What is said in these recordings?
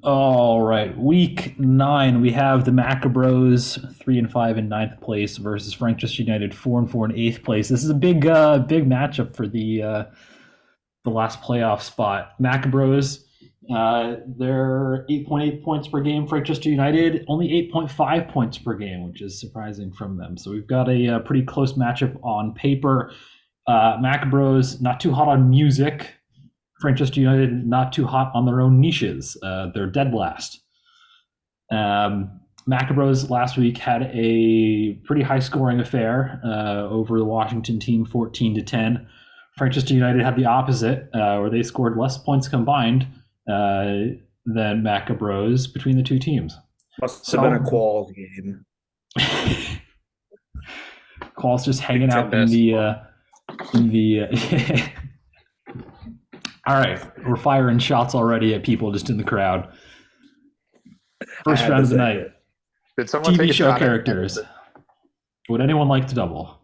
All right, week 9, we have the Maccabros 3-5 in ninth place versus Frankchester United 4-4 in eighth place. This is a big matchup for the last playoff spot. Maccabros, they're 8.8 points per game. Frankchester United only 8.5 points per game, which is surprising from them. So we've got a pretty close matchup on paper. Maccabros not too hot on music. Frankchester United not too hot on their own niches. They're dead last. Maccabros last week had a pretty high scoring affair over the Washington team, 14-10. Frankchester United had the opposite, where they scored less points combined than Maccabros between the two teams. Must have been a quals game. Qual's just hanging out in the All right, we're firing shots already at people just in the crowd. First round of the night. Did someone TV take a show shot characters. Would anyone like to double?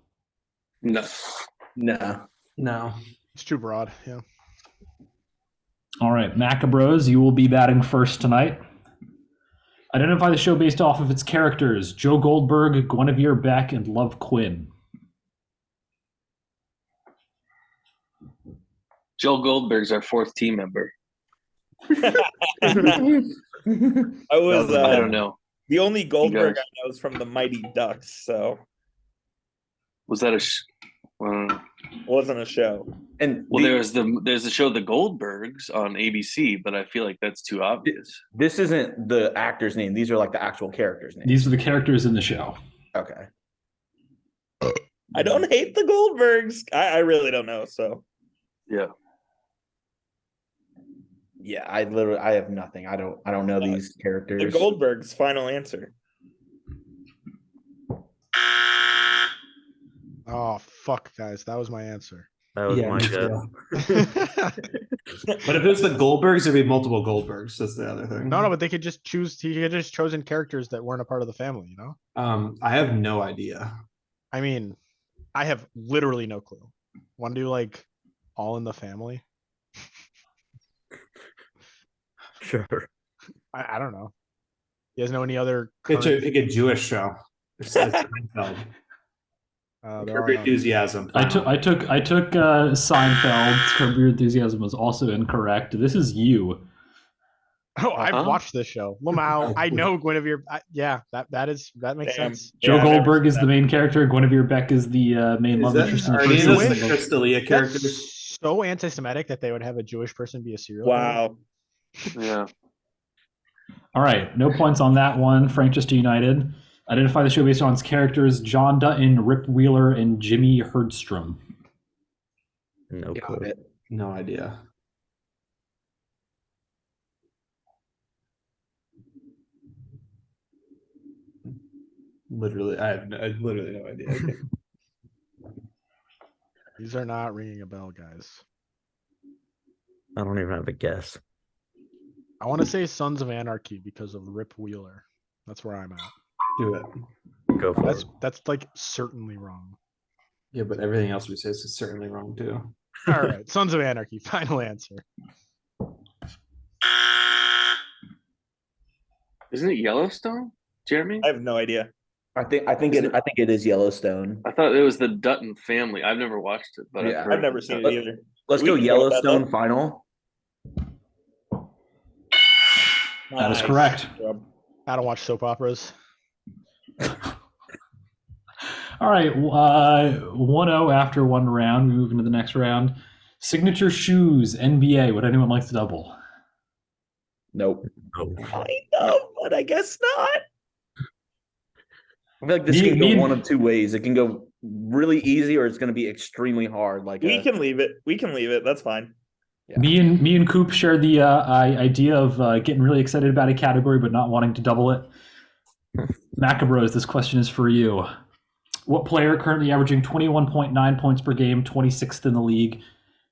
No. It's too broad. Yeah. All right, Maccabros, you will be batting first tonight. Identify the show based off of its characters: Joe Goldberg, Guinevere Beck, and Love Quinn. Joe Goldberg's our fourth team member. I don't know. The only Goldberg I know is from the Mighty Ducks, so Was that a? wasn't a show. And there's the show The Goldbergs on ABC, but I feel like that's too obvious. this isn't the actor's name. These are like the actual characters' names. These are the characters in the show. Okay. I don't hate the Goldbergs. I really don't know. So Yeah. Yeah, I have nothing. I don't know these characters. the Goldbergs. Final answer. Oh fuck, guys, that was my answer. That was my guess. But if it's the Goldbergs, there'd be multiple Goldbergs. That's the other thing. No, but they could just choose. He could just chosen characters that weren't a part of the family. You know. I have no idea. I mean, I have literally no clue. Want to do like All in the Family? Sure. I don't know. You guys know any other? It's a Jewish show. It's Seinfeld. Curb Your Enthusiasm. I took Seinfeld. Curb Your Enthusiasm was also incorrect. This is you. Oh, I've watched this show. Lamau. I know Guinevere. Yeah, that makes sense. Joe Goldberg is the main character. Guinevere Beck is the main love interest in the Are first these season. the Crystalia characters? That's so anti-Semitic that they would have a Jewish person be a serial killer. Wow. Yeah. All right, no points on that one. Frankchester United. Identify the show based on its characters: John Dutton, Rip Wheeler, and Jimmy Herdstrom. No Got clue. it. No idea. Literally, I have literally no idea. These are not ringing a bell, guys. I don't even have a guess. I want to say Sons of Anarchy because of Rip Wheeler. That's where I'm at. Do it. Go for it. That's like certainly wrong. Yeah, but everything else we say is certainly wrong too. All right, Sons of Anarchy. Final answer. Isn't it Yellowstone, Jeremy? I have no idea. I think it is Yellowstone. I thought it was the Dutton family. I've never watched it, but Yeah. I've never seen it either. Let's go We can go with that, Yellowstone though. final. That is correct. I don't watch soap operas. All right, 1-0 after one round. We move into the next round. Signature shoes, NBA. Would anyone like to double? Nope. Kind of, but I guess not. I feel like this can go one of two ways. It can go really easy, or it's going to be extremely hard. Like We can leave it. We can leave it. That's fine. Yeah. Me and Coop share the idea of getting really excited about a category but not wanting to double it. Maccabros, this question is for you. What player currently averaging 21.9 points per game, 26th in the league,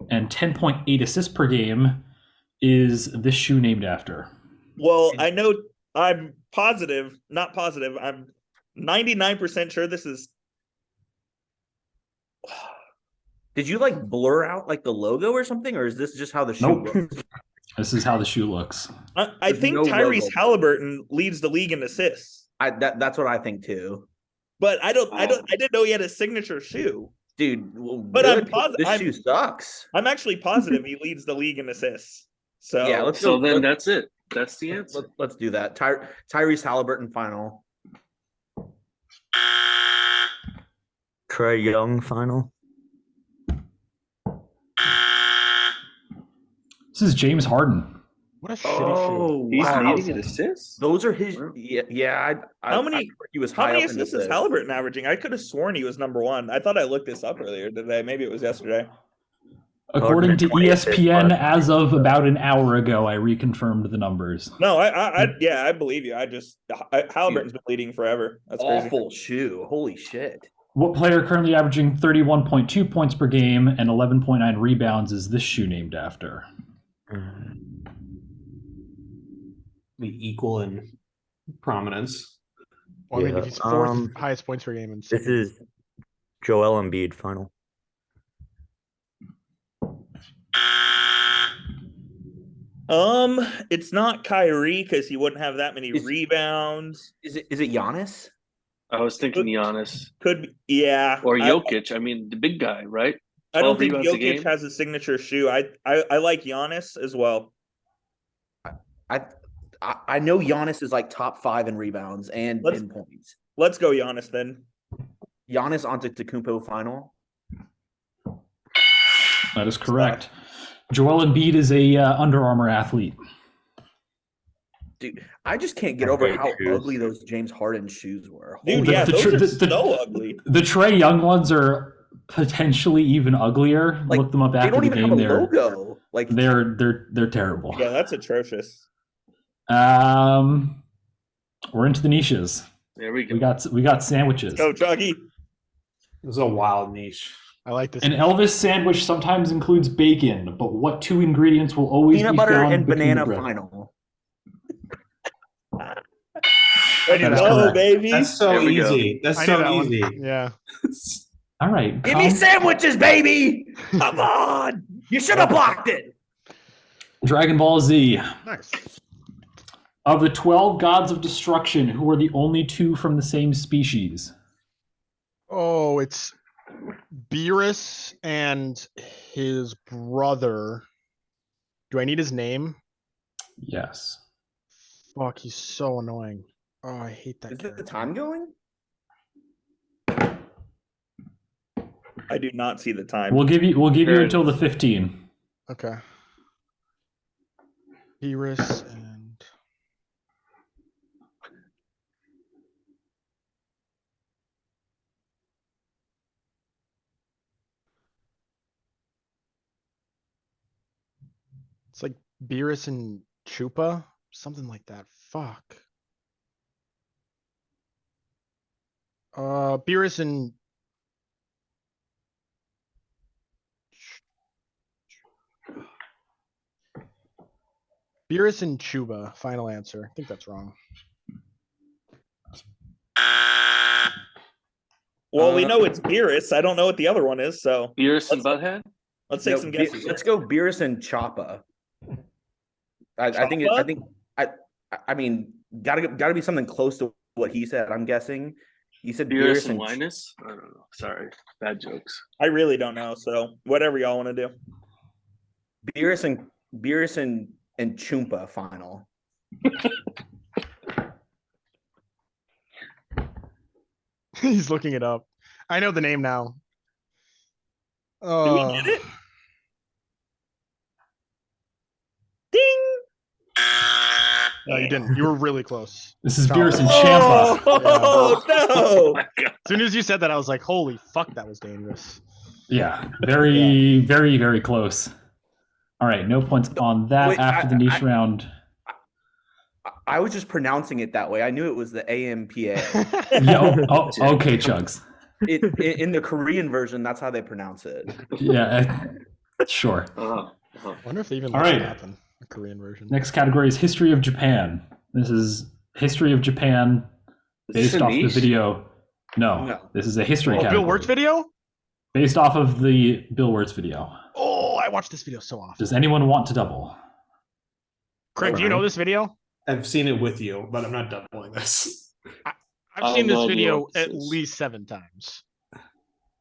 and 10.8 assists per game is this shoe named after? Well, I know. I'm positive. Not positive. I'm 99% sure this is. Did you like blur out like the logo or something, or is this just how the shoe looks? This is how the shoe looks. I There's think no Tyrese logo. Halliburton leads the league in assists, That's what I think too. but I didn't know he had a signature shoe. Dude, well, But good. I'm positive. This shoe sucks. I'm actually positive he leads the league in assists. So Yeah, let's So go. then that's it. That's the answer. Let's do that. Tyrese Halliburton final. Trey Young final. This is James Harden. What a shitty shoe. He's wow. leading in assists. Those are his. Wow. Yeah. How many- I remember he was how high many up in assists is this. Halliburton averaging? I could have sworn he was number one. I thought I looked this up earlier today. Maybe it was yesterday. According to 20 assists ESPN, last as of about an hour ago, I reconfirmed the numbers. No, I believe you. Halliburton's been leading forever. That's crazy. Awful shoe. Holy shit. What player currently averaging 31.2 points per game and 11.9 rebounds is this shoe named after? Be equal in prominence. Well, I mean, Yeah, if he's fourth highest points per game, and This is Joel Embiid final. It's not Kyrie because he wouldn't have that many Is- rebounds. Is it Giannis? I was thinking Giannis Could be, yeah. or Jokic. I mean, the big guy, right? I don't 12 think rebounds a Jokic game? has a signature shoe. I like Giannis as well. I know Giannis is like top 5 in rebounds and Let's- in points. Let's go Giannis then. Giannis Antetokounmpo final. That is correct. Joel Embiid is a Under Armour athlete. Dude, I just can't get I over hate how shoes. ugly those James Harden shoes were. Dude, Holy yeah, the those tr- are the- so ugly. The Trey Young ones are potentially even uglier. Like, Look them up they after don't the even game. have a They're logo. Like they're terrible. Yeah, that's atrocious. We're into the niches. There we go. We got sandwiches. Go, Chuggy. This is a wild niche. I like this. An Elvis sandwich sometimes includes bacon, but what two ingredients will always peanut be butter found and between banana the bread? final. Ready to That is go, correct. baby. That's so There we go. easy. That's I knew so that one. easy. Yeah. All right. Give me come- sandwiches, baby! Come on! You should have blocked it. Dragon Ball Z. Nice. Of the 12 gods of destruction, who are the only two from the same species? Oh, it's Beerus and his brother. Do I need his name? Yes. Fuck, he's so annoying. Oh, I hate that Is character. the time going? I do not see the time. We'll give you There it until the is. 15. Okay. Beerus and it's like Beerus and Chupa, something like that. Fuck. Beerus and Beerus and Chuba. Final answer. I think that's wrong. Well, we know it's Beerus. I don't know what the other one is, so Beerus and Butthead? let's take No, some guesses. Let's go Beerus and Choppa. I mean, gotta be something close to what he said. I'm guessing. He said Beerus Beerus and and Linus? I don't know. Sorry. Bad jokes. I really don't know, so whatever y'all want to do. Beerus and Chumpa final. He's looking it up. I know the name now. Do we get it? Ding! No, you didn't. You were really close. This is Chop. Beerus and Champa. Oh, Oh no! my god. As soon as you said that, I was like, holy fuck, that was dangerous. Yeah, very, very, very close. All right, no points on that Wait, after the niche round. I was just pronouncing it that way. I knew it was the AMPA. Yeah, okay, Chugs. In the Korean version, that's how they pronounce it. Yeah, sure. Uh-huh. Uh-huh. I wonder if they even All let right. it happen. The Korean version. Next category is history of Japan. This is history of Japan Is this based a off the niche? video. No, No. this is a history Oh, category. Bill Wirtz video? Based off of the Bill Wirtz video. Oh, I watched this video so often. Does anyone want to double? Craig, do you know this video? I've seen it with you, but I'm not doubling this. I've seen have no this idea video what this at is. least 7 times.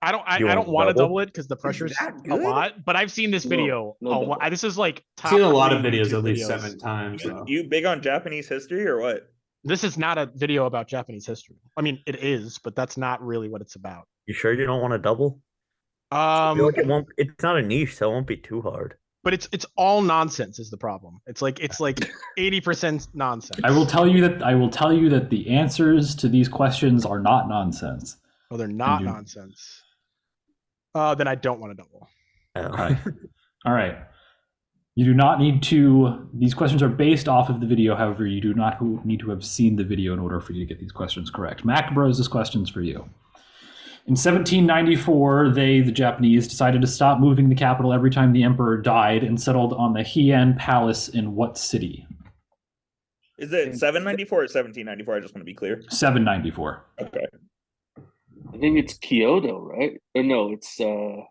I don't You want to want double double? it because the pressure's that a good? lot, but I've seen this No, video no a double. lot. This is like I've seen a lot of 3 videos YouTube at least videos. 7 times. So. You big on Japanese history or what? This is not a video about Japanese history. I mean, it is, but that's not really what it's about. You sure you don't want to double? I feel like it won't. It's not a niche, so it won't be too hard. But it's all nonsense is the problem. It's like 80% nonsense. I will tell you that the answers to these questions are not nonsense. Oh, they're not you- nonsense. Then I don't want to double. Oh. All right. All right. You do not need to. These questions are based off of the video. However, you do not need to have seen the video in order for you to get these questions correct. Maccabros, this question's for you. In 1794, the Japanese, decided to stop moving the capital every time the emperor died and settled on the Heian Palace in what city? Is it 794 or 1794? I just want to be clear. 794. Okay. I think it's Kyoto, right? Or no, it's because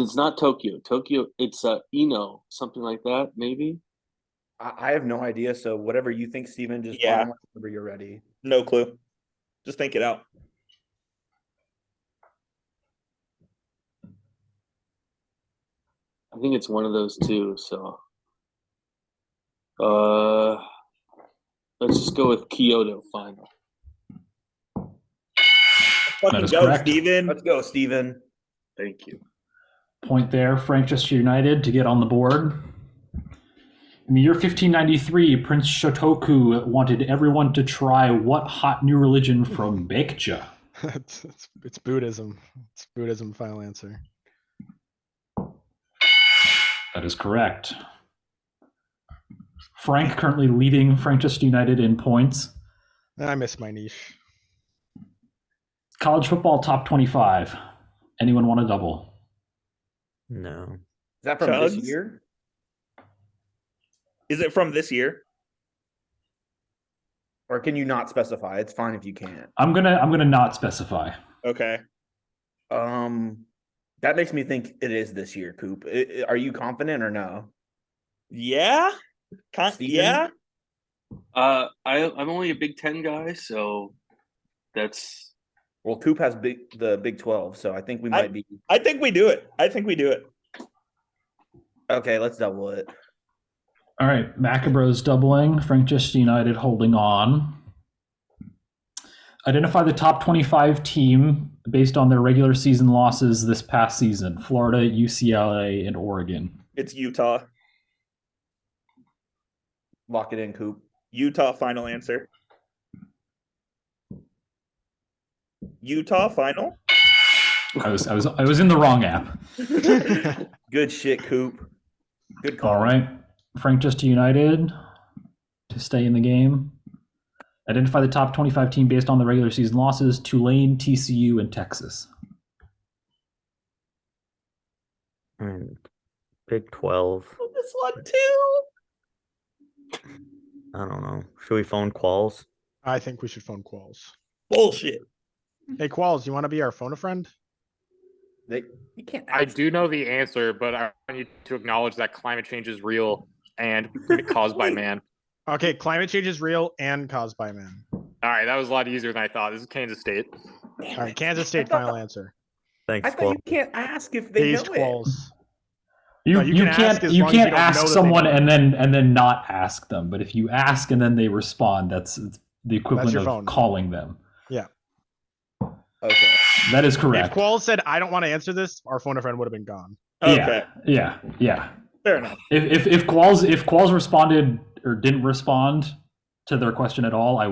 it's not Tokyo. Tokyo, it's Ino, something like that, maybe. I have no idea. So whatever you think, Steven, just Yeah. whenever you're ready. No clue. Just think it out. I think it's one of those two. So, let's just go with Kyoto final. Fucking is go, correct. Steven. Let's go, Steven. Thank you. Point there, Frankchester United to get on the board. In the year 1593, Prince Shotoku wanted everyone to try what hot new religion from Baekje? It's Buddhism. It's Buddhism. Final answer. That is correct. Frank currently leading Frankchester United in points. I miss my niche. College football top 25. Anyone want to double? No. Is that from this Chugs? year? Is it from this year? Or can you not specify? It's fine if you can't. I'm gonna not specify. Okay. That makes me think it is this year, Coop. Are you confident or no? Yeah. Steven? Yeah. I'm only a Big Ten guy, so that's Well, Coop has the Big 12, so I think we might be. I think we do it. I think we do it. Okay, let's double it. All right, Maccabros doubling, Frankchester United holding on. Identify the top 25 team based on their regular season losses this past season. Florida, UCLA, and Oregon. It's Utah. Lock it in, Coop. Utah final answer. Utah final? I was in the wrong app. Good shit, Coop. Good call. All right, Frankchester United to stay in the game. Identify the top 25 team based on the regular season losses. Tulane, TCU, and Texas. And Big 12. This one too. I don't know. Should we phone Qualls? I think we should phone Qualls. Bullshit. Hey, Qualls, you want to be our phone a friend? You can't. I do know the answer, but I want you to acknowledge that climate change is real and caused by man. Okay, climate change is real and caused by man. All right, that was a lot easier than I thought. This is Kansas State. All right, Kansas State final answer. Thanks, I thought Qualls. you can't ask if they Based know it. Qualls. You, No, you you can ask can't as you long as you can't don't know ask that they someone know. and then not ask them. But if you ask and then they respond, that's the equivalent your of phone. calling them. Okay. That is If correct. Qualls said, I don't want to answer this, our phone a friend would have been gone. Okay. Yeah. Fair enough. If Qualls responded or didn't respond to their question at all, it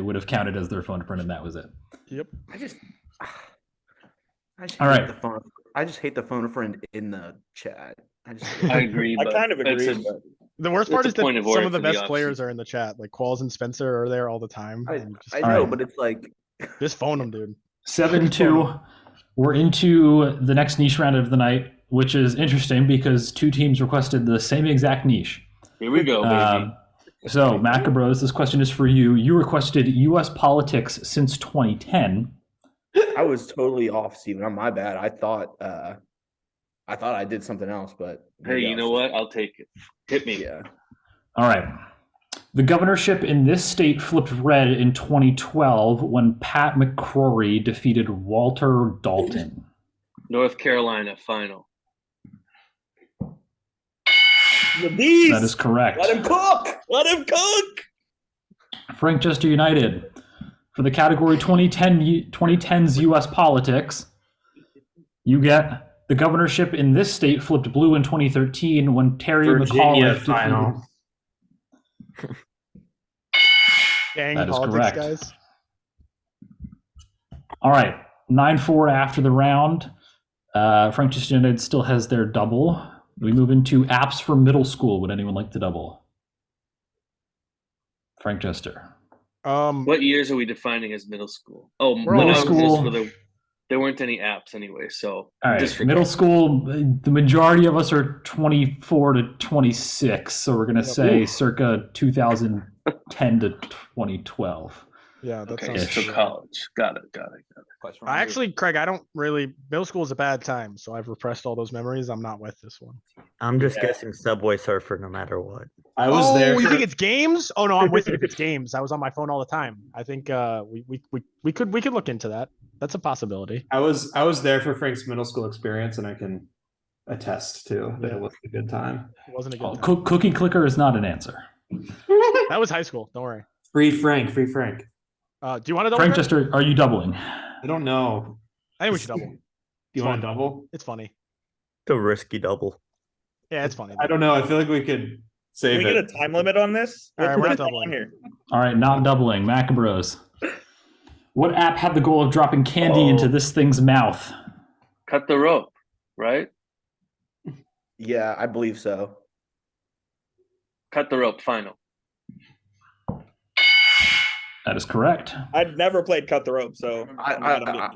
would have counted as their phone a friend, and that was it. Yep. I just All hate right. the phone. I just hate the phone a friend in the chat. I agree. I but kind of that's agree. a- but The worst That's part a is that point of some order of the for the best players opposite. are in the chat. Like Qualls and Spencer are there all the time. and I just, know, Alright. but it's like 7-2. phone them, dude. We're into the next niche round of the night, which is interesting because two teams requested the same exact niche. Here we go, baby. So, Maccabros, this question is for you. You requested U.S. politics since 2010. I was totally off, Steven. On my bad. I thought I thought I did something else, but Hey, maybe I you was know just- what? I'll take it. Hit me. Yeah. All right. The governorship in this state flipped red in 2012 when Pat McCrory defeated Walter Dalton. North Carolina final. The beast. That is correct. Let him cook. Let him cook. Frankchester United. For the category 2010s U.S. politics, you get the governorship in this state flipped blue in 2013 when Terry Virginia McAuliffe final. Dang That is politics, correct. guys. All right, 9-4 after the round. Frankchester United still has their double. We move into apps for middle school. Would anyone like to double? Frankchester. What years are we defining as middle school? Oh, We're all middle middle school. school. There weren't any apps anyway, so All right, disregard. middle school, the majority of us are 24 to 26, so we're going to say circa 2010 to 2012. Yeah, that Okay, sounds so good. college. Got it. Actually, Craig, I don't really. Middle school is a bad time, so I've repressed all those memories. I'm not with this one. I'm just guessing Subway Surfer no matter what. I was there. You For, think it's games? Oh no, I'm with you. If it's games, I was on my phone all the time. I think we could look into that. That's a possibility. I was there for Frank's middle school experience, and I can attest to that Yeah. it was a good time. It wasn't a good Oh, time. cookie clicker is not an answer. That was high school. Don't worry. Free Frank. Do you want to double? Craig? Frankchester, are you doubling? I don't know. I think we should double. Do you want to double? It's funny. It's a risky double. Yeah, it's funny. I don't know. I feel like we could Can save we get a it. time limit on this? All right, We'll we're put not it on doubling. here. All right, not doubling. Maccabros. What app had the goal of dropping candy into this thing's mouth? Cut the rope, right? Yeah, I believe so. Cut the rope final. That is correct. I'd never played Cut the Rope, so I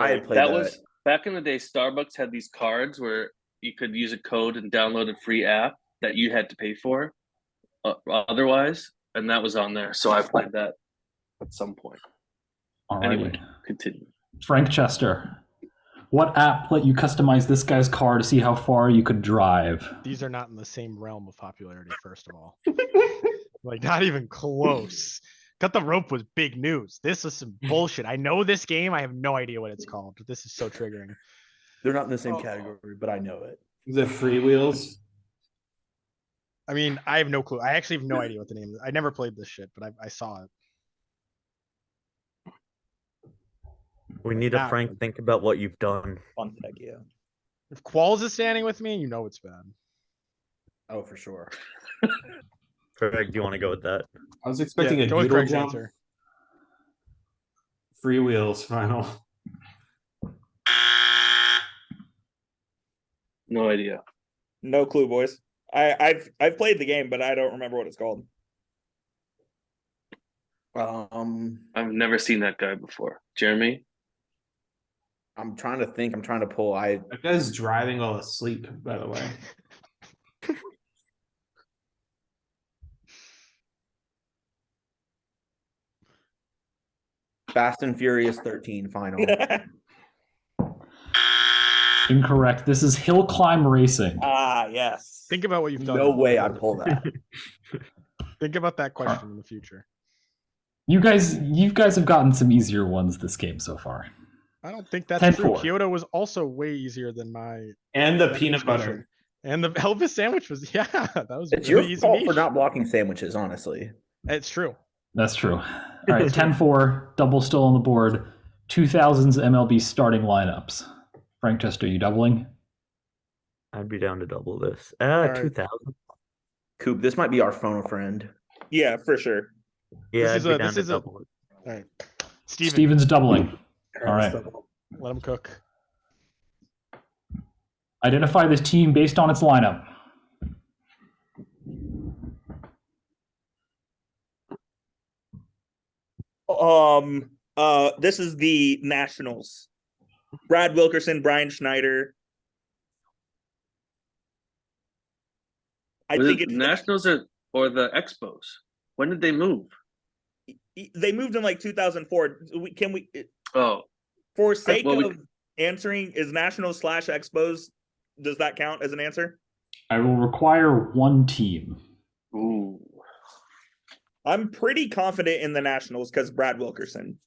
had played That was back in the day. Starbucks had these cards where you could use a code and download a free app that you had to pay for otherwise, and that was on there. So I played that at some point. All right. Anyway, continue. Frankchester. What app let you customize this guy's car to see how far you could drive? These are not in the same realm of popularity. First of all, like not even close. Cut the rope was big news. This is some bullshit. I know this game. I have no idea what it's called. This is so triggering. They're not in the same category, but I know it. The free wheels. I mean, I have no clue. I actually have no idea what the name is. I never played this shit, but I saw it. We need a Ah. Frank think about what you've done. Fun tech, yeah. If Qualls is standing with me, you know it's bad. Oh, for sure. Craig, do you want to go with that? I was expecting a go with doodle Craig's jump. answer. Free wheels final. No idea. No clue, boys. I've played the game, but I don't remember what it's called. I've never seen that guy before. Jeremy? I'm trying to think. I'm trying to pull. That guy's driving while asleep, by the way. Fast and Furious 13 final. Incorrect. This is Hill Climb Racing. Yes. Think about what you've done. No way I'd pull that. Think about that question in the future. You guys have gotten some easier ones this game so far. I don't think that's 10-4. true. Kyoto was also way easier than my And the peanut butter. and the Elvis sandwich was that was It's really your easy. fault for niche. not blocking sandwiches, honestly. It's true. That's true. All right, 10-4, double still on the board. 2000s MLB starting lineups. Frankchester, you doubling? I'd be down to double this. right. 2000. Coop, this might be our phone a friend. Yeah, for sure. Yeah, This I'd is be a- down this to is a- double it. All right, Steven, Steven's doubling. All right. let him cook. Identify this team based on its lineup. This is the Nationals. Brad Wilkerson, Brian Schneider. I Was think it it's Nationals or the Expos? When did they move? they moved in like 2004. Can we, Oh, for sake well, we- of answering, is Nationals / Expos Does that count as an answer? I will require one team. Ooh. I'm pretty confident in the Nationals because Brad Wilkerson.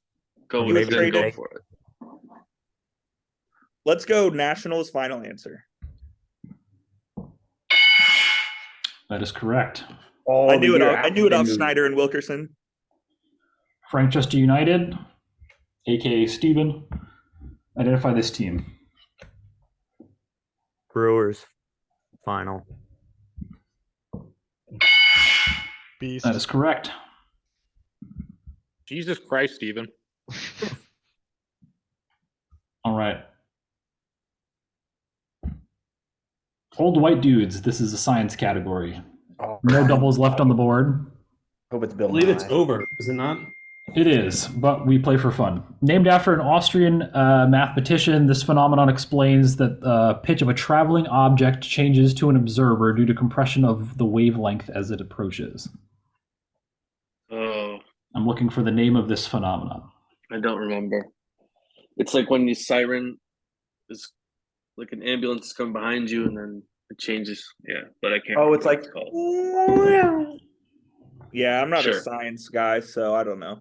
Go He with was it. Then go traded. for it. Let's go Nationals final answer. That is correct. Oh, I knew it. the year I knew it after off they moved. Schneider and Wilkerson. Frankchester United, aka Steven. Identify this team. Brewers final. Beast. That is correct. Jesus Christ, Steven. All right. Old white dudes. This is a science category. Oh, No doubles left on the board. Hope it's I Bill. believe it's Nye. over, is it not? It is, but we play for fun. Named after an Austrian mathematician, this phenomenon explains that the pitch of a traveling object changes to an observer due to compression of the wavelength as it approaches. Oh, I'm looking for the name of this phenomenon. I don't remember. It's like when the siren is like an ambulance is coming behind you and then it changes. Yeah, but I can't. Oh, remember it's what like. called. Yeah, I'm not a Sure. science guy, so I don't know.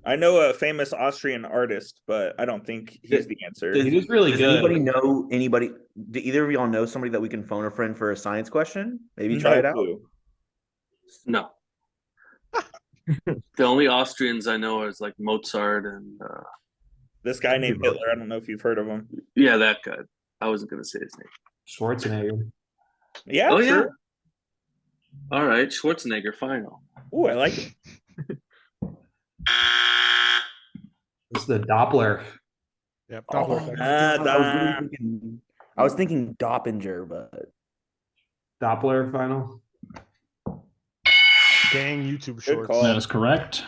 I know a famous Austrian artist, but I don't think he's the answer. He was really Does good. anybody know anybody? Do either of y'all know somebody that we can phone a friend for a science question? Maybe try No it out. clue. No. The only Austrians I know is like Mozart and This guy named Hitler. I don't know if you've heard of him. yeah, that guy. I wasn't gonna say his name. Schwarzenegger. Yeah, Oh, true. yeah. All right, Schwarzenegger final. Ooh, I like it. It's the Doppler. Yep. Oh, Doppler effect. I was thinking Doppinger, but Doppler final. Dang YouTube Good shorts. call. That is correct.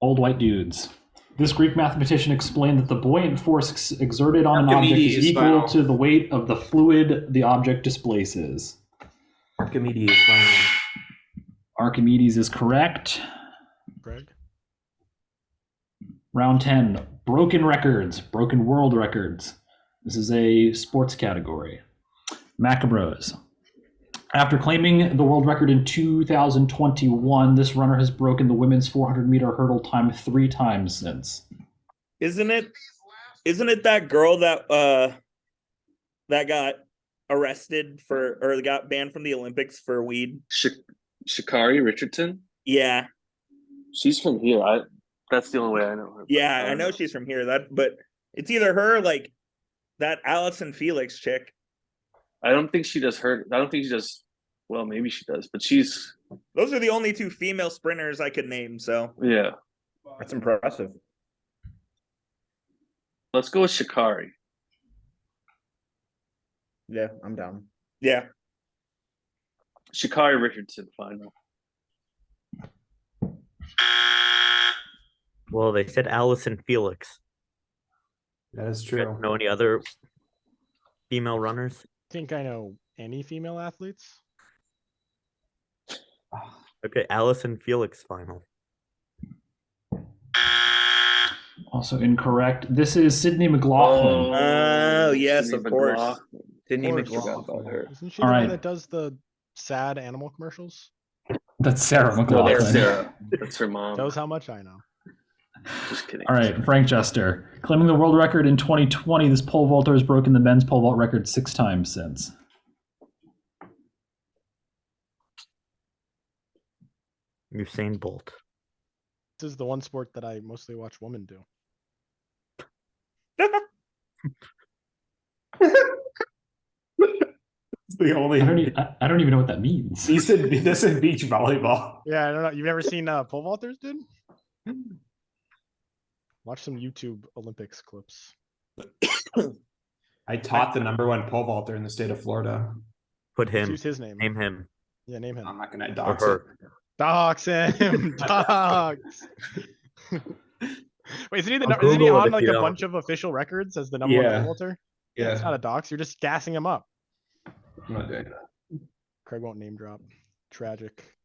Old white dudes. This Greek mathematician explained that the buoyant force exerted on an object is Archimedes equal final. to the weight of the fluid the object displaces. Archimedes final. Archimedes is correct. Greg. Round 10. Broken records. Broken world records. This is a sports category. Maccabros. After claiming the world record in 2021, this runner has broken the women's 400-meter hurdle time 3 times since. Isn't it that girl that got arrested for or got banned from the Olympics for weed? Shikari Richardson. Yeah. She's from here. That's the only way I know her. Yeah, I know she's from here. But it's either her or like that Allison Felix chick. I don't think she does her. I don't think she does. Well, maybe she does, but she's. Those are the only 2 female sprinters I could name. So Yeah. that's impressive. Let's go with Shikari. Yeah, I'm down. yeah, Shikari Richardson final. Well, they said Allison Felix. That is You guys true. know any other female runners? Think I know any female athletes? Okay, Allison Felix final. Also incorrect. This is Sydney McLaughlin. Oh, yes, Sydney of course. McLaughlin. Sydney Of course. Forgot about her. Isn't she All the right. one that does the sad animal commercials? That's Sarah No, McLaughlin. that's Sarah. That's her mom. Shows how much I know. Just kidding. All right, Frankchester. Claiming the world record in 2020, this pole vaulter has broken the men's pole vault record 6 times since. Usain Bolt. This is the one sport that I mostly watch women do. It's the only. I don't even know what that means. He said this is beach volleyball. Yeah, I don't know. You've never seen pole vaulters, dude? Watch some YouTube Olympics clips. I taught the #1 pole vaulter in the state of Florida. Put Let's him. use his name. Name him. Yeah, name him. I'm not gonna Or dox it. her. Dox him. Dox. Wait, isn't he, I'll isn't he Google it on if like you a don't. bunch of official records as the #1 Yeah. pole vaulter? It's Yeah, not a dox. You're just gassing him up. I'm not doing that. Craig won't name drop. Tragic.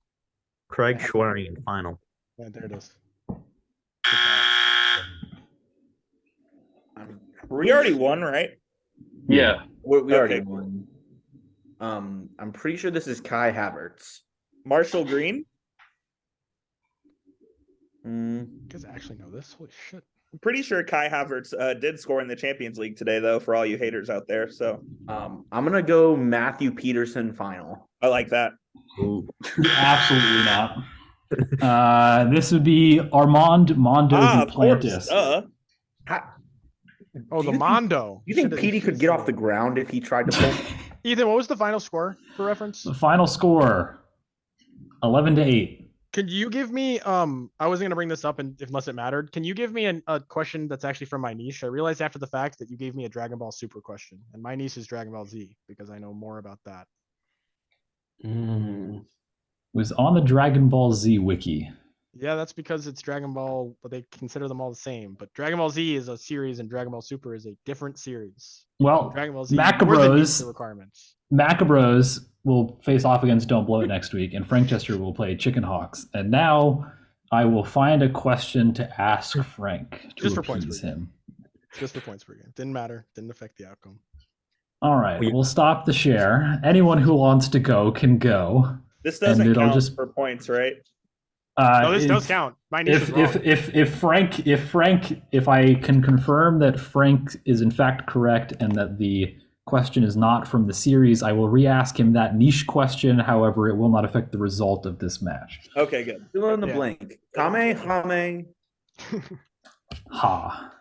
Craig Schwerin final. Yeah, there it is. We already won, right? Yeah. We already Okay. won. I'm pretty sure this is Kai Havertz. Marshall Green. Mm, You guys actually know this? Holy shit. I'm pretty sure Kai Havertz did score in the Champions League today, though, for all you haters out there. So I'm gonna go Matthew Peterson final. I like that. Ooh. Absolutely not. This would be Armand Mondo Of course. Duplantis. Oh, Do the you think- Mondo. You think Should've- Petey could get off the ground if he tried to pull? Ethan, what was the final score for reference? The final score 11-8. Could you give me I wasn't gonna bring this up unless it mattered. Can you give me a question that's actually from my niche? I realized after the fact that you gave me a Dragon Ball Super question, and my niche is Dragon Ball Z because I know more about that. It was on the Dragon Ball Z wiki. Yeah, that's because it's Dragon Ball, but they consider them all the same. But Dragon Ball Z is a series, and Dragon Ball Super is a different series. Well, Dragon Ball Z more than meets Maccabros, the requirements. Maccabros will face off against Don't Blow It next week, and Frankchester will play Chicken Hawks. And now I will find a question to ask Frank to Just for points appease per game. him. Just for points per game. Didn't matter. Didn't affect the outcome. All right, we'll stop the share. Anyone who wants to go can go. This doesn't And it'll count just- for points, right? No, this does count. My niche is wrong. If I can confirm that Frank is in fact correct and that the question is not from the series, I will re-ask him that niche question. However, it will not affect the result of this match. Okay, good. Fill in the Yeah. blank. Kame. Ha.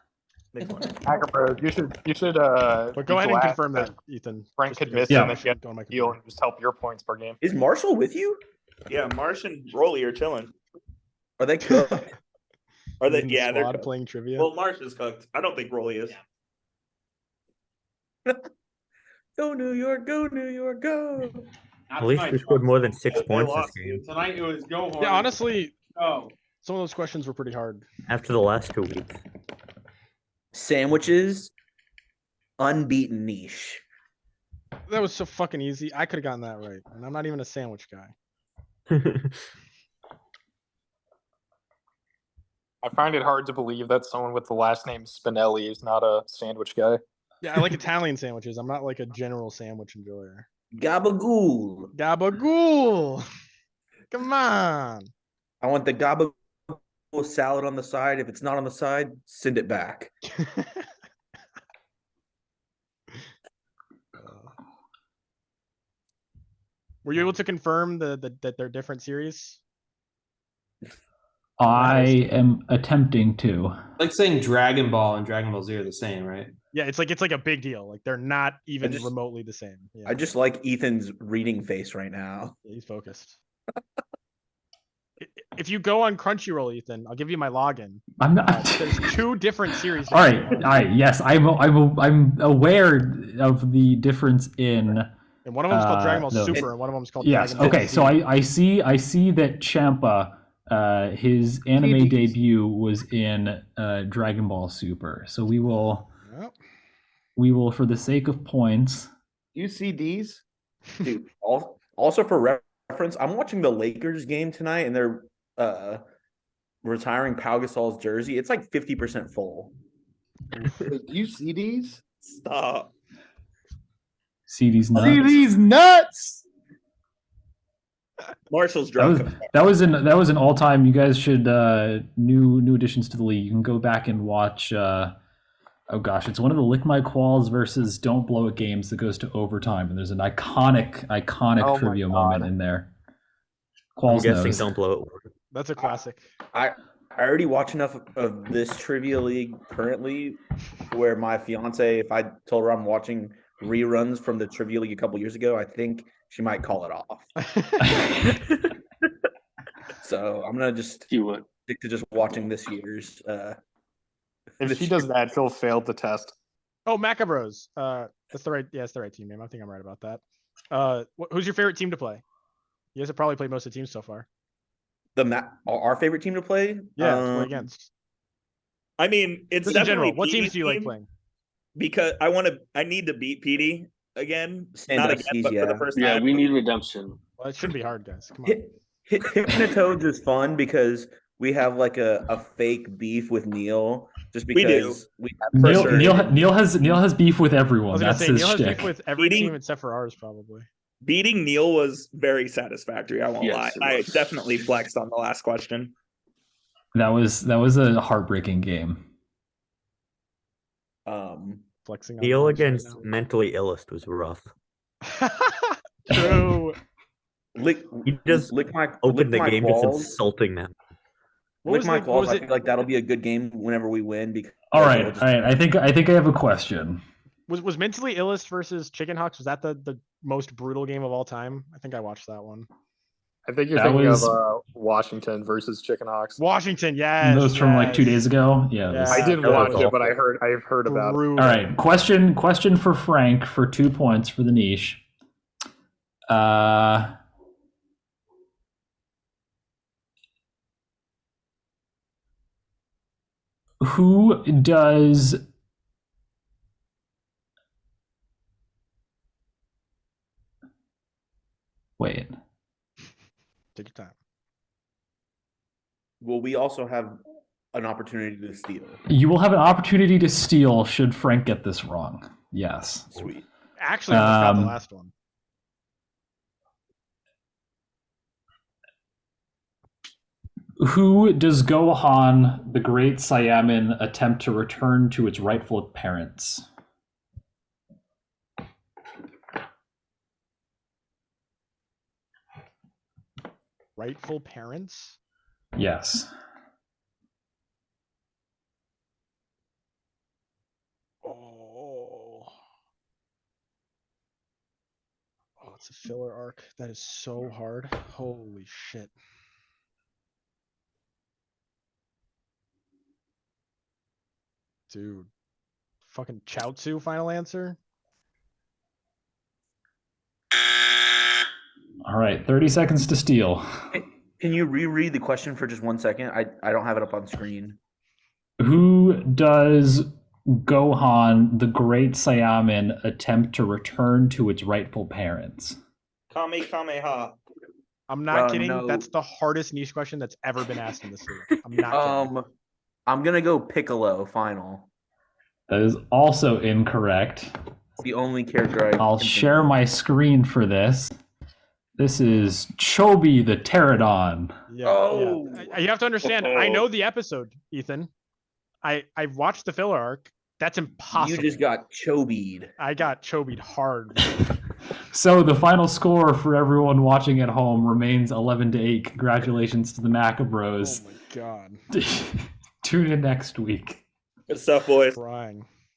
Maccabros, you should But go be ahead and glad confirm that that, Ethan. Frank just could because miss Yeah. and if you had go on my to deal computer. and just help your points per game. Is Marshall with you? Yeah, Marsh and Rolly are chilling. Are they cooked? Are they? In Yeah, they're squad cooked. playing trivia. Well, Marsh is cooked. I don't think Rolly is. Go New York, go New York, go. At least we scored more than 6 They points this lost. game Tonight it was go hard. Yeah, honestly, go. some of those questions were pretty hard. after the last 2 weeks. Sandwiches, unbeaten niche. That was so fucking easy. I could have gotten that right, and I'm not even a sandwich guy. I find it hard to believe that someone with the last name Spinelli is not a sandwich guy. Yeah, I like Italian sandwiches. I'm not like a general sandwich enjoyer. Gabagool. Gabagool. Come on. I want the gabagool salad on the side. If it's not on the side, send it back. Were you able to confirm that they're different series? I am attempting to. Like saying Dragon Ball and Dragon Ball Z are the same, right? Yeah, it's like a big deal. Like they're not even just- remotely the same. Yeah, I just like Ethan's reading face right now. he's focused. If you go on Crunchyroll, Ethan, I'll give you my login. I'm not. There's 2 different series. All right. Yes, I'm aware of the difference in. And one of them's called Dragon Ball no. Super, and one of them's called Yes. Dragon Ball Okay. Z. So I see that Champa, his anime TVs. debut was in Dragon Ball Super. So we will, for the sake of points. You see these? Dude, also for reference, I'm watching the Lakers game tonight and they're retiring Pau Gasol's jersey. It's like 50% full. Do you see these? Stop. See these nuts. See these nuts? Marshall's That was, drunk. that was an all time. You guys should new additions to the league. You can go back and watch. Oh gosh, it's one of the Lick My Qualls versus Don't Blow It games that goes to overtime, and there's an iconic Oh my trivia God. moment in there. I'm Qualls guessing knows. Don't Blow It. That's a classic. I already watch enough of this trivia league currently where my fiance, if I told her I'm watching reruns from the trivia league a couple years ago, I think she might call it off. So I'm gonna just You would. stick to just watching this year's. If she does that, she'll fail the test. Oh, Maccabros. That's the right. Yeah, that's the right team name. I think I'm right about that. Who's your favorite team to play? You guys have probably played most of the teams so far. Our favorite team to play. Yeah, to play against. I mean, it's Just in definitely general, what teams Petey's do you like team playing? Because I need to beat Petey again. Not again, Sandusky's, but for the yeah. first Yeah, time. we need redemption. Well, it shouldn't be hard, guys. Come on. Hypnotoads is fun because we have like a fake beef with Neil just We do. because we have For Neil, sure. Neil has beef with I everyone. was gonna That's say his Neil has beef shtick. with every Beating- team except for ours, probably. Beating Neil was very satisfactory. I won't Yes, lie. it I was. definitely flexed on the last question. That was a heartbreaking game. Flexing on Deal Lewis right against mentally illest was rough. now. True. lick. You just lick my Opened the my game claws. just insulting them. What Lick was my the- claws. was I it- feel like that'll be a good game whenever we win. Because All right, it'll just- all right. I think I have a question. Was mentally illest versus Chicken Hawks? Was that the most brutal game of all time? I think I watched that one. I think you're That thinking was- of Washington versus Chicken Hawks. Washington, yes. Those from like 2 yes. days ago. Yeah. Yeah. I didn't That was watch it, but awful. I've heard about it. Brutal. All right. Question for Frank for 2 points for the niche. Who does wait? Take your time. Will we also have an opportunity to steal? You will have an opportunity to steal should Frank get this wrong. Yes. Sweet. Actually, almost got the Um, last one. Who does Gohan, the Great Saiyaman, attempt to return to its rightful parents? Rightful parents? Yes. Oh. Oh, it's a filler arc. That is so hard. Holy shit. Dude. Fucking Chaozu final answer? All right, 30 seconds to steal. Can you reread the question for just 1 second? I don't have it up on screen. Who does Gohan, the Great Saiyaman, attempt to return to its rightful parents? Kamehameha. I'm not kidding. No. That's the hardest niche question that's ever been asked in this league. I'm not kidding. I'm gonna go Piccolo final. That is also incorrect. It's the only character I'll can share think my screen for this. This is Chobi the Pterodon. Yeah, Oh. yeah. You have to understand. I know the episode, Ethan. I've watched the filler arc. That's of. impossible. You just got chobied. I got chobied hard. So the final score for everyone watching at home remains 11-8. Congratulations to the Oh Maccabros. my god. Tune in next week. Good stuff, boys. Crying.